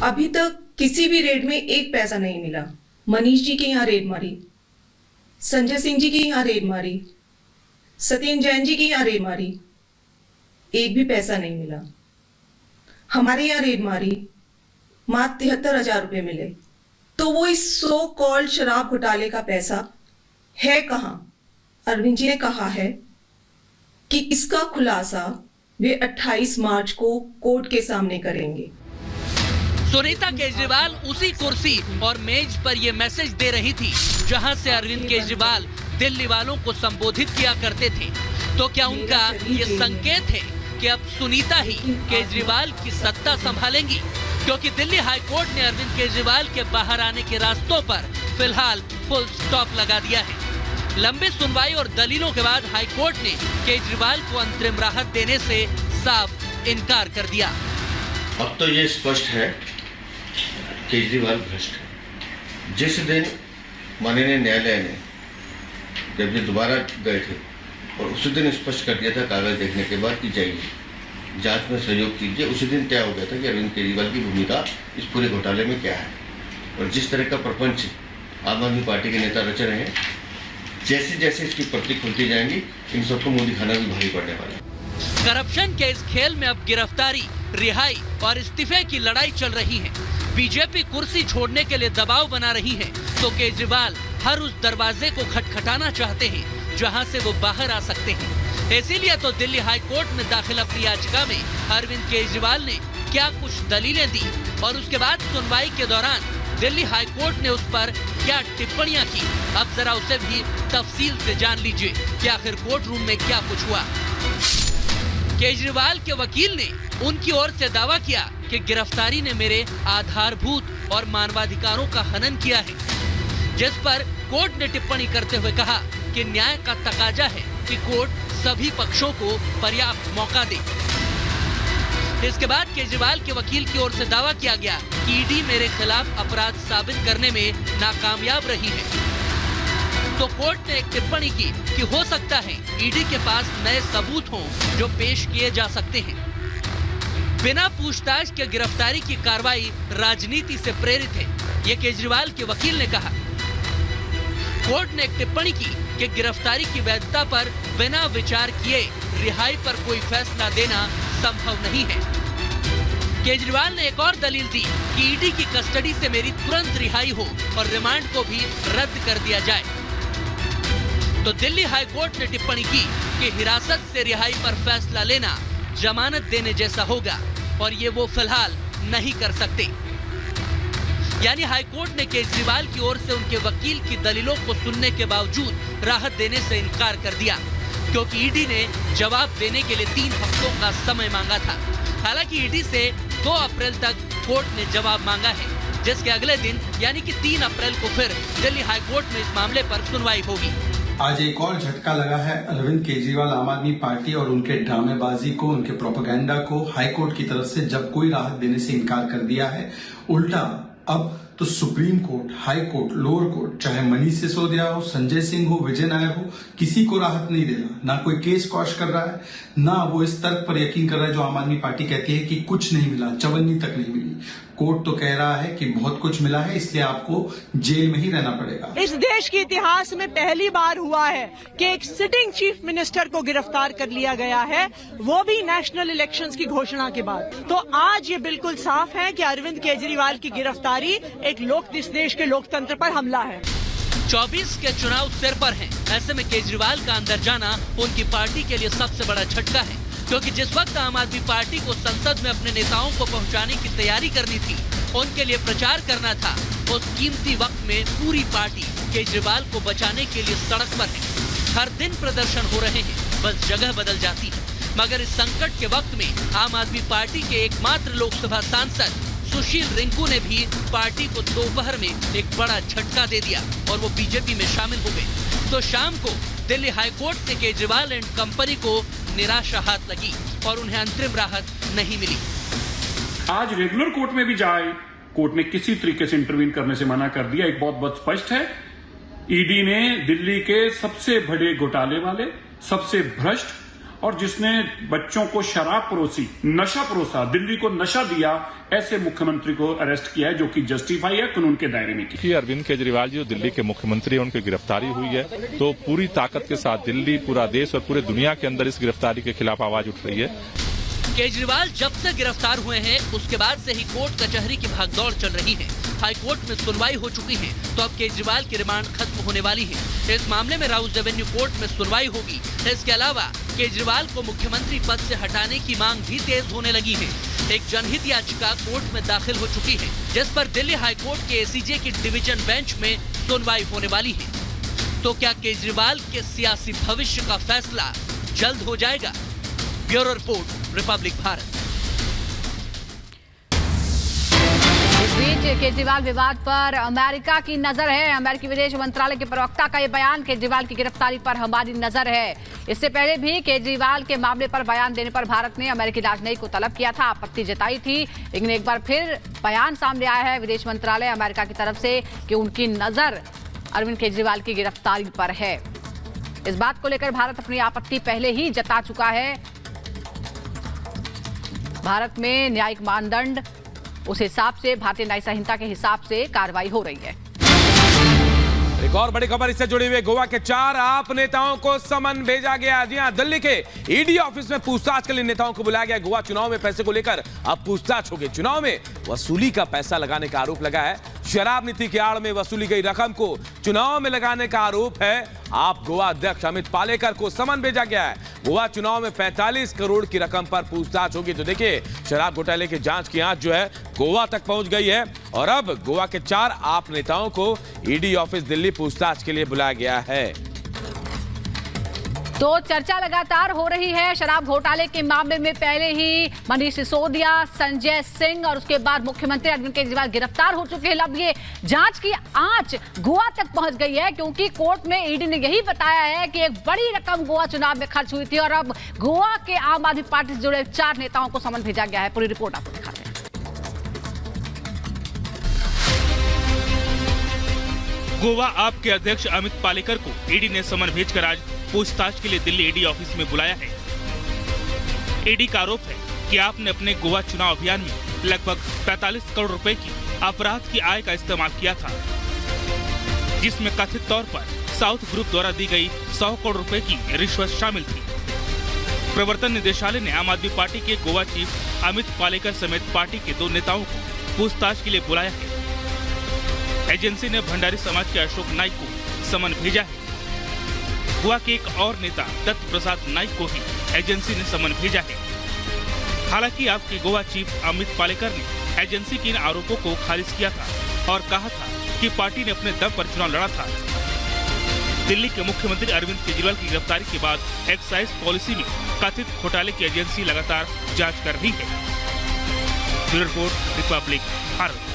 अभी तक किसी भी रेड में एक पैसा नहीं मिला। मनीष जी के यहाँ रेड मारी, संजय सिंह जी के यहाँ रेड मारी, सत्येंद्र जैन जी के यहाँ रेड मारी, एक भी पैसा नहीं मिला। हमारे यहाँ रेड मारी, मात्र 73,000 रुपये मिले। तो वो इस सो कॉल्ड शराब घोटाले का पैसा है कहाँ? अरविंद जी ने कहा है कि इसका खुलासा वे 28 मार्च को कोर्ट के सामने करेंगे। सुनीता केजरीवाल उसी कुर्सी और मेज पर ये मैसेज दे रही थी जहां से अरविंद केजरीवाल दिल्ली वालों को संबोधित किया करते थे। तो क्या उनका ये संकेत है कि अब सुनीता ही केजरीवाल की सत्ता संभालेंगी? क्योंकि दिल्ली हाई कोर्ट ने अरविंद केजरीवाल के बाहर आने के रास्तों पर फिलहाल फुल स्टॉप लगा दिया है। लंबी सुनवाई और दलीलों के बाद हाई कोर्ट ने केजरीवाल को अंतरिम राहत देने से साफ इनकार कर दिया। अब तो ये स्पष्ट है केजरीवाल भ्रष्ट है। जिस दिन माननीय न्यायालय ने जब ये दोबारा गए थे और उसी दिन स्पष्ट कर दिया था कागज देखने के बाद कि जाइए जांच में सहयोग कीजिए, उसी दिन तय हो गया था कि अरविंद केजरीवाल की भूमिका इस पूरे घोटाले में क्या है। और जिस तरह का प्रपंच आम आदमी पार्टी के नेता रच रहे हैं, जैसे जैसे इसकी पत्ती खुलती जाएंगी, इन सबको मुंह दिखाना भी भारी पड़ने वाला है। करप्शन के इस खेल में अब गिरफ्तारी, रिहाई और इस्तीफे की लड़ाई चल रही है। बीजेपी कुर्सी छोड़ने के लिए दबाव बना रही है, तो केजरीवाल हर उस दरवाजे को खटखटाना चाहते हैं जहां से वो बाहर आ सकते हैं। इसीलिए तो दिल्ली हाई कोर्ट में दाखिल अपनी याचिका में अरविंद केजरीवाल ने क्या कुछ दलीलें दी और उसके बाद सुनवाई के दौरान दिल्ली हाई कोर्ट ने उस पर क्या टिप्पणियां की। अब जरा उसे भी तफसील से जान लीजिए कि आखिर कोर्ट रूम में क्या कुछ हुआ। केजरीवाल के वकील ने उनकी ओर से दावा किया कि गिरफ्तारी ने मेरे आधारभूत और मानवाधिकारों का हनन किया है, जिस पर कोर्ट ने टिप्पणी करते हुए कहा कि न्याय का तकाजा है कि कोर्ट सभी पक्षों को पर्याप्त मौका दे। इसके बाद केजरीवाल के वकील की ओर से दावा किया गया कि ईडी मेरे खिलाफ अपराध साबित करने में नाकामयाब रही है। तो कोर्ट ने एक टिप्पणी की कि हो सकता है ईडी के पास नए सबूत हों जो पेश किए जा सकते हैं। बिना पूछताछ के गिरफ्तारी की कार्रवाई राजनीति से प्रेरित है, ये केजरीवाल के वकील ने कहा। कोर्ट ने एक टिप्पणी की कि गिरफ्तारी की वैधता पर बिना विचार किए रिहाई पर कोई फैसला देना संभव नहीं है। केजरीवाल ने एक और दलील दी कि ईडी की कस्टडी से मेरी तुरंत रिहाई हो और रिमांड को भी रद्द कर दिया जाए। तो दिल्ली हाई कोर्ट ने टिप्पणी की कि हिरासत से रिहाई पर फैसला लेना जमानत देने जैसा होगा और ये वो फिलहाल नहीं कर सकते। यानी हाई कोर्ट ने केजरीवाल की ओर से उनके वकील की दलीलों को सुनने के बावजूद राहत देने से इनकार कर दिया, क्योंकि ईडी ने जवाब देने के लिए 3 हफ्तों का समय मांगा था। हालांकि ईडी से 2 अप्रैल तक कोर्ट ने जवाब मांगा है, जिसके अगले दिन यानी कि 3 अप्रैल को फिर दिल्ली हाई कोर्ट में इस मामले पर सुनवाई होगी। आज एक और झटका लगा है अरविंद केजरीवाल आम आदमी पार्टी और उनके ड्रामेबाजी को, उनके प्रोपेगेंडा को हाई कोर्ट की तरफ से जब कोई राहत देने से इनकार कर दिया है। उल्टा अब तो supreme court, high court, lower court, चाहे मनीष सिसोदिया हो, संजय सिंह हो, विजय नायर हो, किसी को राहत नहीं दे रहा। ना कोई केस क्वॉश कर रहा है, ना वो इस तर्क पर यकीन कर रहा है जो आम आदमी पार्टी कहती है कि कुछ नहीं मिला, चवन्नी तक नहीं मिली। कोर्ट तो कह रहा है कि बहुत कुछ मिला है, इसलिए आपको जेल में ही रहना पड़ेगा। इस देश के इतिहास में पहली बार हुआ है कि एक सिटिंग चीफ मिनिस्टर को गिरफ्तार कर लिया गया है, वो भी नेशनल इलेक्शंस की घोषणा के बाद। तो आज ये बिल्कुल साफ है कि अरविंद केजरीवाल की गिरफ्तारी एक इस देश के लोकतंत्र पर हमला है। 24 के चुनाव सिर पर हैं। ऐसे में केजरीवाल का अंदर जाना उनकी पार्टी के लिए सबसे बड़ा झटका है, क्योंकि जिस वक्त आम आदमी पार्टी को संसद में अपने नेताओं को पहुंचाने की तैयारी करनी थी, उनके लिए प्रचार करना था, उस कीमती वक्त में पूरी पार्टी केजरीवाल को बचाने के लिए सड़क पर है। हर दिन प्रदर्शन हो रहे हैं, बस जगह बदल जाती है। मगर इस संकट के वक्त में आम आदमी पार्टी के एकमात्र लोकसभा सांसद सुशील रिंकू ने भी पार्टी को दोपहर में एक बड़ा झटका दे दिया और वो बीजेपी में शामिल हो गए। तो शाम को दिल्ली हाई कोर्ट से केजरीवाल एंड कंपनी को निराशा हाथ लगी और उन्हें अंतरिम राहत नहीं मिली। आज रेगुलर कोर्ट में भी जाए, कोर्ट ने किसी तरीके से इंटरवीन करने से मना कर दिया। एक बहुत स्पष्ट है, ईडी ने दिल्ली के सबसे बड़े घोटाले वाले, सबसे भ्रष्ट और जिसने बच्चों को शराब परोसी, नशा परोसा, दिल्ली को नशा दिया, ऐसे मुख्यमंत्री को अरेस्ट किया है, जो कि जस्टिफाई है, कानून के दायरे में की। अरविंद केजरीवाल जी जो दिल्ली के मुख्यमंत्री हैं, उनकी गिरफ्तारी हुई है, तो पूरी ताकत के साथ दिल्ली, पूरा देश और पूरे दुनिया के अंदर इस गिरफ्तारी के खिलाफ आवाज उठ रही है। केजरीवाल जब से गिरफ्तार हुए हैं उसके बाद से ही कोर्ट कचहरी की भागदौड़ चल रही है। हाई कोर्ट में सुनवाई हो चुकी है, तो अब केजरीवाल की रिमांड खत्म होने वाली है। इस मामले में राउस एवेन्यू कोर्ट में सुनवाई होगी। इसके अलावा केजरीवाल को मुख्यमंत्री पद से हटाने की मांग भी तेज होने लगी है। एक जनहित याचिका कोर्ट में दाखिल हो चुकी है, जिस पर दिल्ली हाई कोर्ट के एसीजे की डिवीजन बेंच में सुनवाई होने वाली है। तो क्या केजरीवाल के सियासी भविष्य का फैसला जल्द हो जाएगा? Bureau report, Republic Bharat. इस बीच केजरीवाल विवाद पर अमेरिका की नजर है। अमेरिकी विदेश मंत्रालय के प्रवक्ता का यह बयान, केजरीवाल की गिरफ्तारी पर हमारी नजर है। इससे पहले भी केजरीवाल के मामले पर बयान देने पर भारत ने अमेरिकी राजनयिक को तलब किया था, आपत्ति जताई थी, लेकिन एक बार फिर बयान सामने आया है विदेश मंत्रालय अमेरिका की तरफ से कि उनकी नजर अरविंद केजरीवाल की गिरफ्तारी पर है। इस बात को लेकर भारत अपनी आपत्ति पहले ही जता चुका है। भारत में न्यायिक मानदंड, उस हिसाब से, भारतीय न्याय संहिता के हिसाब से कार्रवाई हो रही है। एक और बड़ी खबर इससे जुड़ी हुई, गोवा के 4 आप नेताओं को समन भेजा गया। जी हां, दिल्ली के ईडी ऑफिस में पूछताछ के लिए नेताओं को बुलाया गया। गोवा चुनाव में पैसे को लेकर अब पूछताछ होगी। चुनाव में वसूली का पैसा लगाने का आरोप लगा है। शराब नीति की आड़ में वसूली गई रकम को चुनाव में लगाने का आरोप है। आप गोवा अध्यक्ष अमित पालेकर को समन भेजा गया है। गोवा चुनाव में 45 करोड़ की रकम पर पूछताछ होगी। तो देखिए, शराब घोटाले की जांच की आंच जो है गोवा तक पहुंच गई है और अब गोवा के 4 आप नेताओं को ईडी ऑफिस दिल्ली पूछताछ के लिए बुलाया गया है। तो चर्चा लगातार हो रही है शराब घोटाले के मामले में। पहले ही मनीष सिसोदिया, संजय सिंह और उसके बाद मुख्यमंत्री अरविंद केजरीवाल गिरफ्तार हो चुके हैं। अब ये जांच की आंच गोवा तक पहुंच गई है, क्योंकि कोर्ट में ईडी ने यही बताया है कि एक बड़ी रकम गोवा चुनाव में खर्च हुई थी और अब गोवा के आम आदमी पार्टी से जुड़े 4 नेताओं को समन भेजा गया है। पूरी रिपोर्ट आपको दिखाते हैं। गोवा आप के अध्यक्ष अमित पालेकर को ईडी ने समन भेजकर आज पूछताछ के लिए दिल्ली ईडी ऑफिस में बुलाया है। ईडी का आरोप है कि आपने अपने गोवा चुनाव अभियान में लगभग 45 करोड़ रुपए की अपराध की आय का इस्तेमाल किया था, जिसमें कथित तौर पर साउथ ग्रुप द्वारा दी गई 100 करोड़ रुपए की रिश्वत शामिल थी। प्रवर्तन निदेशालय ने आम आदमी पार्टी के गोवा चीफ अमित पालेकर समेत पार्टी के 2 नेताओं को पूछताछ के लिए बुलाया है। एजेंसी ने भंडारी समाज के अशोक नाइक को समन भेजा है। गोवा के एक और नेता दत्त प्रसाद नाइक को ही एजेंसी ने समन भेजा है। हालांकि आपके गोवा चीफ अमित पालेकर ने एजेंसी के इन आरोपों को खारिज किया था और कहा था कि पार्टी ने अपने दम पर चुनाव लड़ा था। दिल्ली के मुख्यमंत्री अरविंद केजरीवाल की गिरफ्तारी के बाद एक्साइज पॉलिसी में कथित घोटाले की एजेंसी लगातार जांच कर रही है। Bureau report, Republic Bharat.